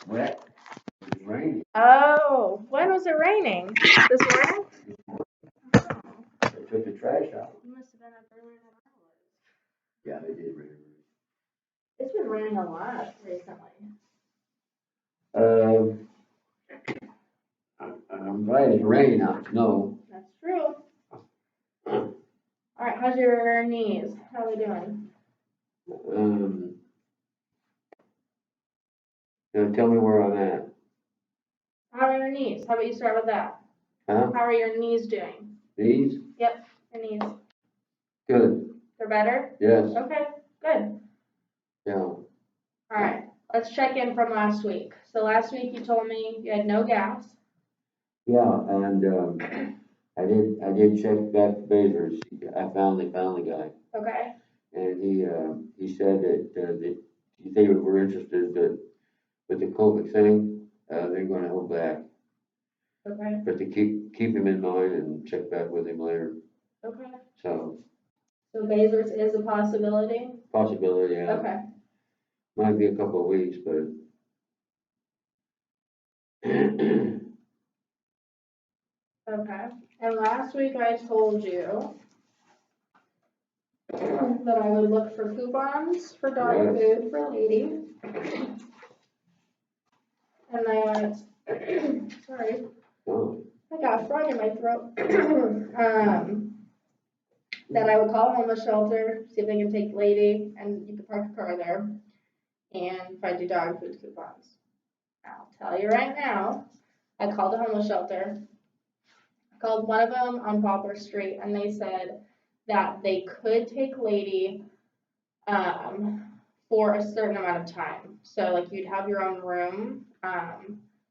Wet. It's raining. Oh, when was it raining? This morning? They took the trash out. You must have been up earlier than I was. Yeah, they did rain. It's been raining a lot recently. I'm glad it's raining, not snow. That's true. All right, how's your knees? How are they doing? Tell me where I'm at. How are your knees? How about you start with that? Huh? How are your knees doing? These? Yep, your knees. Good. They're better? Yes. Okay, good. Yeah. All right, let's check in from last week. So last week you told me you had no gas. Yeah, and I did check back Bezos. I found the guy, Okay. and he said that if they were interested that with the COVID thing, they're going to hold back, Okay. but to keep him in mind and check back with him later. Okay. So So Bezos is a possibility? possibility, yeah. Okay. Might be a couple of weeks, but Okay. And last week I told you that I would look for coupons for dog Yes. food for Lady. And that, sorry, oh, I got a frog in my throat. That I would call Homeless Shelter, see if they can take Lady, and you can park a car there, and find you dog food coupons. I'll tell you right now, I called a homeless shelter. I called one of them on Poplar Street, and they said that they could take Lady for a certain amount of time. So like you'd have your own room,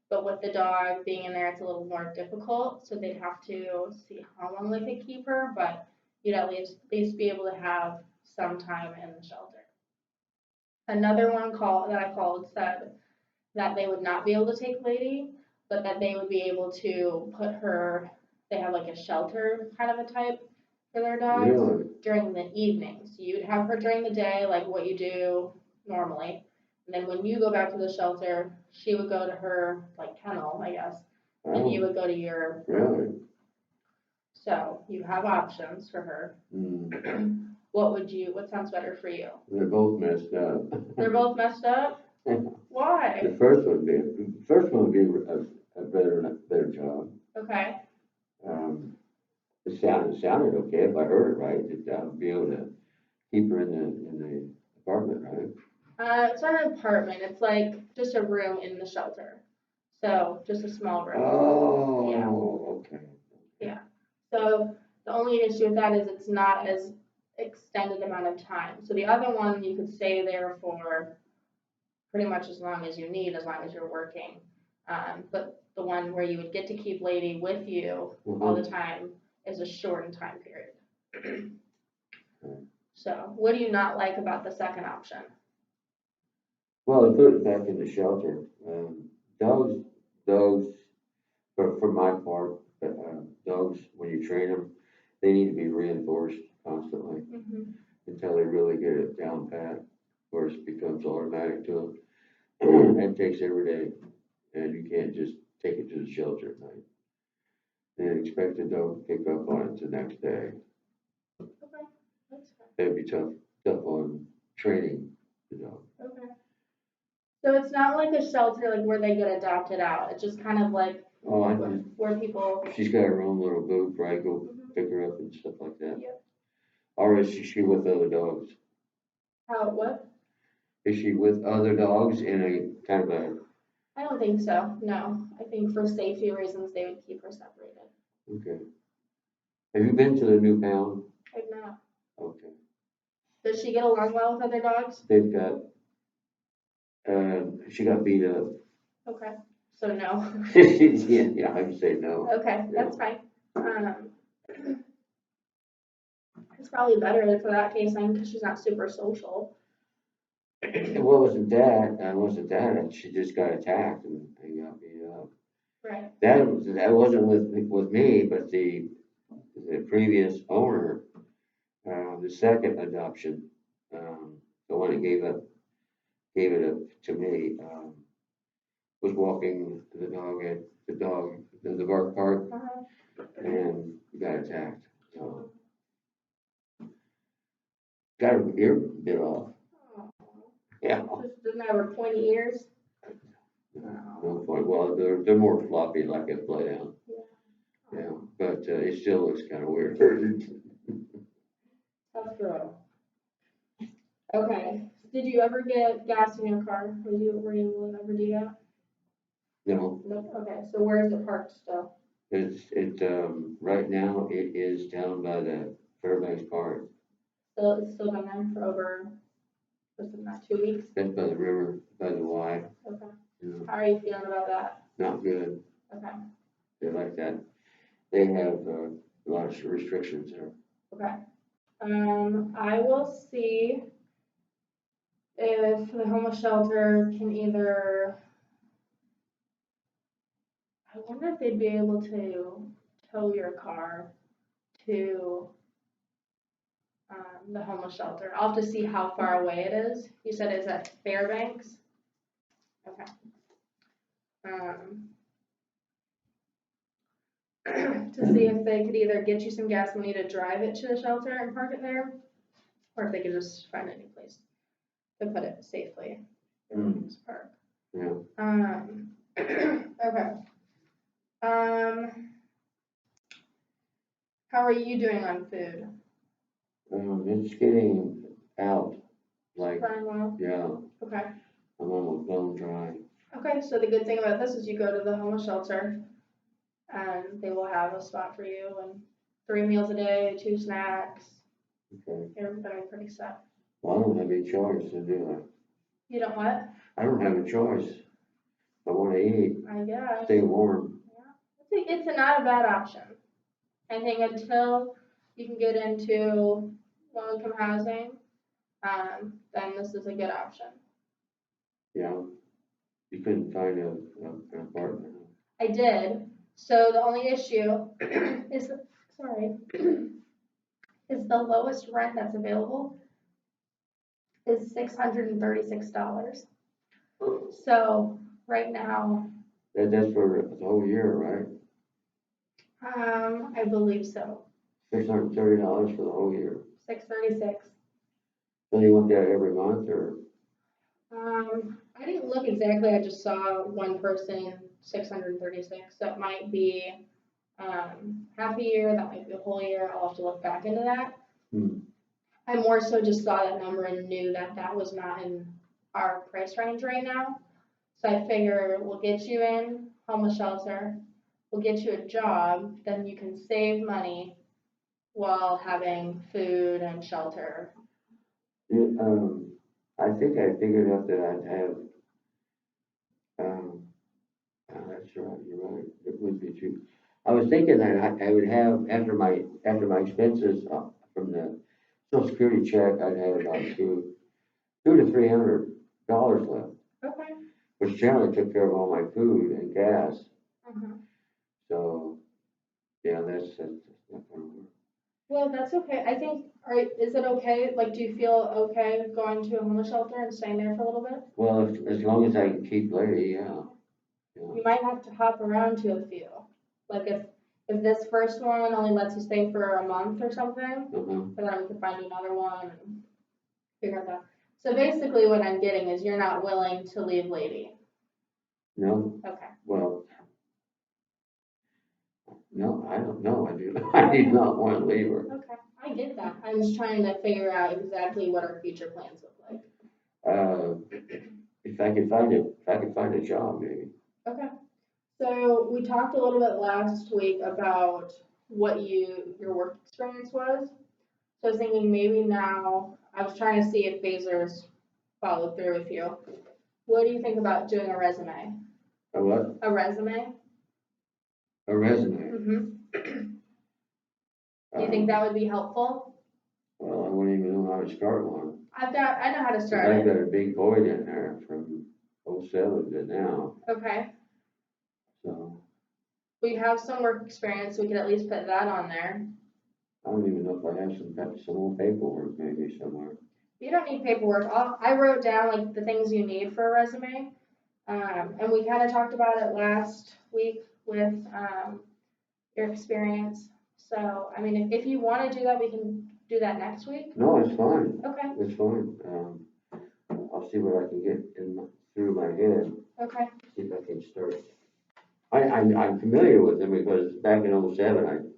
but with the dog being in there, it's a little more difficult. So they'd have to see how long they could keep her, but you'd at least be able to have some time in the shelter. Another one that I called said that they would not be able to take Lady, but that they would be able to put her. They have like a shelter kind of a type for their dogs really? during the evening. So you'd have her during the day, like what you do normally. And then when you go back to the shelter, she would go to her like kennel, I guess, and you would go to your. Really? So you have options for her. Mm. What sounds better for you? They're both messed up. They're both messed up? Why? The first one would be a better job. Okay. It sounded okay if I heard it right. That I would be able to keep her in the apartment, right? It's not an apartment. It's like just a room in the shelter. So just a small room. Oh, Yeah. okay. Yeah. So the only issue with that is it's not as extended amount of time. So the other one you could stay there for pretty much as long as you need, as long as you're working. But the one where you would get to keep Lady with you all the time is a shortened time period. So what do you not like about the second option? Well, they put it back in the shelter. Dogs, for my part, dogs, when you train them, they need to be reinforced constantly until they really get it down pat. Of course, it becomes automatic to them. It takes every day, and you can't just take it to the shelter at night and expect the dog to pick up on it the next day. Okay, that's fine. That'd be tough on training the dog. Okay. So it's not like a shelter like where they get adopted out. It's just kind of like where people. She's got her own little booth where I go pick her up and stuff like that. Yep. Or is she with other dogs? How what? Is she with other dogs in a kind of a? I don't think so. No, I think for safety reasons they would keep her separated. Okay. Have you been to the new pound? I've not. Okay. Does she get along well with other dogs? They've got. She got beat up. Okay. So no. yeah, I would say no. Okay, that's fine. It's probably better for that case then because she's not super social. It wasn't that. She just got attacked and got beat up. Right. That wasn't with me, but the previous owner, the second adoption, the one that gave it up to me. was walking the dog at the bark park and got attacked. So got her ear bit off. Yeah. Just doesn't have her pointy ears. No point. Well, they're more floppy like a play down. Yeah, but it still looks kind of weird. Tough girl. Okay. Did you ever get gas in your car? Were you able to ever do that? No, Nope. Okay. So where is it parked still? right now it is down by the Fairbanks Park. So it's still been there for over, what's it not, 2 weeks? That's by the river, by the Y. Okay. You know, How are you feeling about that? not good. Okay. They like that. They have a lot of restrictions there. Okay. I will see if the homeless shelter can either, I wonder if they'd be able to tow your car to the homeless shelter. I'll have to see how far away it is. You said it's at Fairbanks? Okay. To see if they could either get you some gas money to drive it to the shelter and park it there, or if they could just find a new place to put it safely in this park. Yeah. Okay. How are you doing on food? It's getting out. Like, Running well? yeah, Okay. I'm almost bone dry. Okay, so the good thing about this is you go to the homeless shelter and they will have a spot for you and 3 meals a day, 2 snacks. Okay. You're gonna be pretty set. Well, I don't have any choice to do You don't what? I don't have a choice. I want to eat, I guess. stay warm. Yeah. It's not a bad option. I think until you can get into low-income housing, then this is a good option. Yeah. You couldn't find an apartment. I did. So the only issue is, is the lowest rent that's available is $636. So right now, That's for the whole year, right? I believe so. $630 for the whole year. 636. So you want that every month or? I didn't look exactly. I just saw one person 636. That might be half a year. That might be a whole year. I'll have to look back into that. I more so just saw that number and knew that that was not in our price range right now. So I figure we'll get you in homeless shelter, we'll get you a job, then you can save money while having food and shelter. I think I figured out that I'd have, that's right, you're right, it would be cheap. I was thinking that I would have, after my expenses from the Social Security check, I'd have about $200 to $300 left. Okay. Which generally took care of all my food and gas. Mm-hmm. So, yeah, that's not gonna work. Well, that's okay. I think, is it okay? Like, do you feel okay going to a homeless shelter and staying there for a little bit? Well, as long as I can keep Lady, yeah. You might have to hop around to a few. Like if this first one only lets you stay for a month or something, then we could find you another one and figure out that. So basically what I'm getting is you're not willing to leave Lady. No? Okay. Well, no, I don't know. I do not want to leave her. Okay. I get that. I'm just trying to figure out exactly what our future plans look like. If I could find a job, maybe. Okay. So we talked a little bit last week about what your work experience was. So I was thinking maybe now, I was trying to see if Phasers followed through with you. What do you think about doing a resume? A what? A resume? A resume. Mm-hmm. Do you think that would be helpful? Well, I wouldn't even know how to start one. I know how to start I've it. got a big void in there from 07 to now. Okay. So. We have some work experience, we could at least put that on there. I don't even know if I have some old paperwork maybe somewhere. You don't need paperwork. I wrote down like the things you need for a resume. And we kind of talked about it last week with, your experience. So, I mean, if you want to do that, we can do that next week. No, it's fine, Okay, it's fine. I'll see what I can get through my head, okay, see if I can start. I'm familiar with them because back in '07,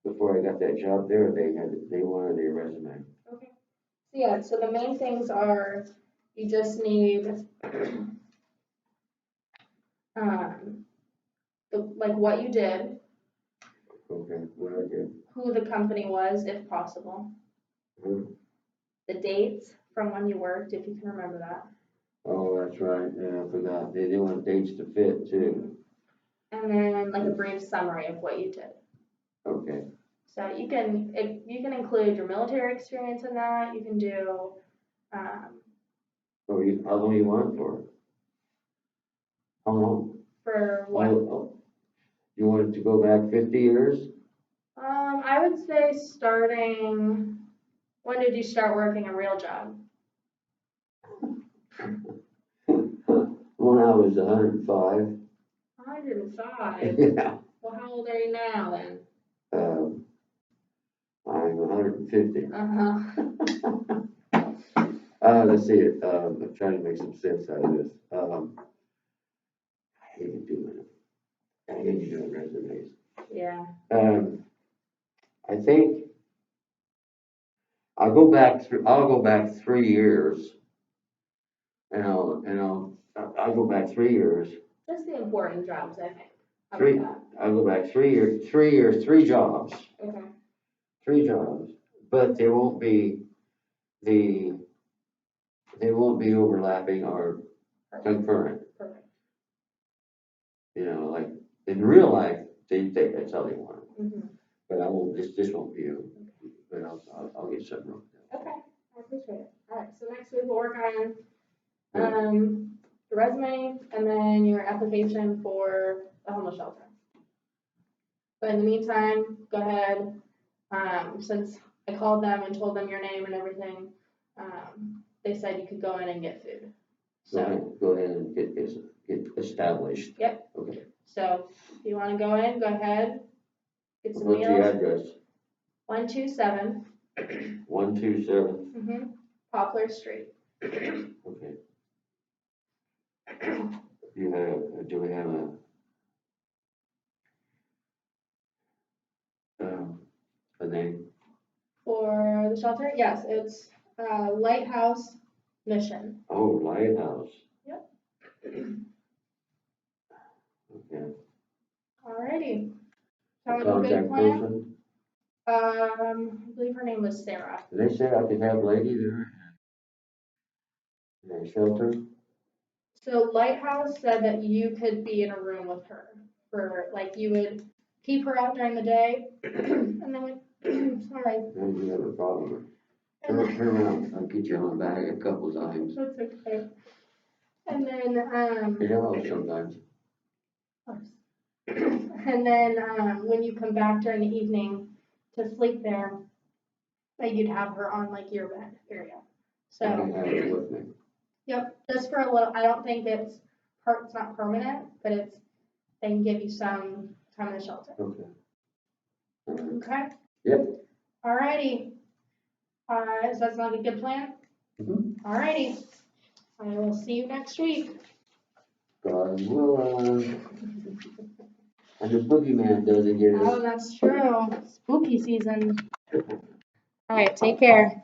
before I got that job there, they wanted a resume. okay. So, yeah, so the main things are, you just need, like what you did, Okay, what I did. who the company was, if possible, Mhm. the dates from when you worked, if you can remember that. Oh, that's right, yeah, I forgot. They want dates to fit too. And then like a brief summary of what you did. Okay, So you can include your military experience in that. You can do, how long you want it for? How long? for what? You want it to go back 50 years? I would say starting, when did you start working a real job? When I was 105. 105? Yeah. Well, how old are you now then? I'm 150. Uh-huh. Let's see it. I'm trying to make some sense out of this. I hate doing resumes. Yeah. I think I'll go back 3 years, and I'll go back 3 years. Just the important jobs, I think. How Three. about I'll go back 3 years. 3 years. 3 jobs. that? Okay. 3 jobs, but they won't be overlapping or concurrent. Perfect. You know, like in real life, that's how they want it. Mm-hmm. But I won't. This won't be you. But I'll get something wrong. Okay, I appreciate it. All right, so next week we'll work on the resume and then your application for the homeless shelter. But in the meantime, go ahead, since I called them and told them your name and everything, they said you could go in and get food. So, Go ahead and get established. Yep. Okay. So if you want to go in, go ahead, get some What's the meals. address? 127. 127. Mm-hmm. Poplar Street. Okay. Do we have a name? For the shelter? Yes, it's Lighthouse Mission. Oh, Lighthouse. Yep. Okay. Alrighty. A Sound like a good contact plan? person? I believe her name was Sarah. Did they say I could have a lady there? In a shelter? So Lighthouse said that you could be in a room with her for, like, you would keep her out during the day, and then sorry. No, you have a problem. Turn around. I'll get you on back a couple times. That's okay. And then, You know, sometimes. and then, when you come back during the evening to sleep there, that you'd have her on like your bed area. I can So, have it with me. yep, just for a little, I don't think it's not permanent, but they can give you some time in the shelter. Okay. Okay? Yep. Alrighty. So that's not a good plan? Mm-hmm. Alrighty. I will see you next week. God willing. And the boogeyman doesn't get us. Oh, that's true. Spooky season. Alright, take care.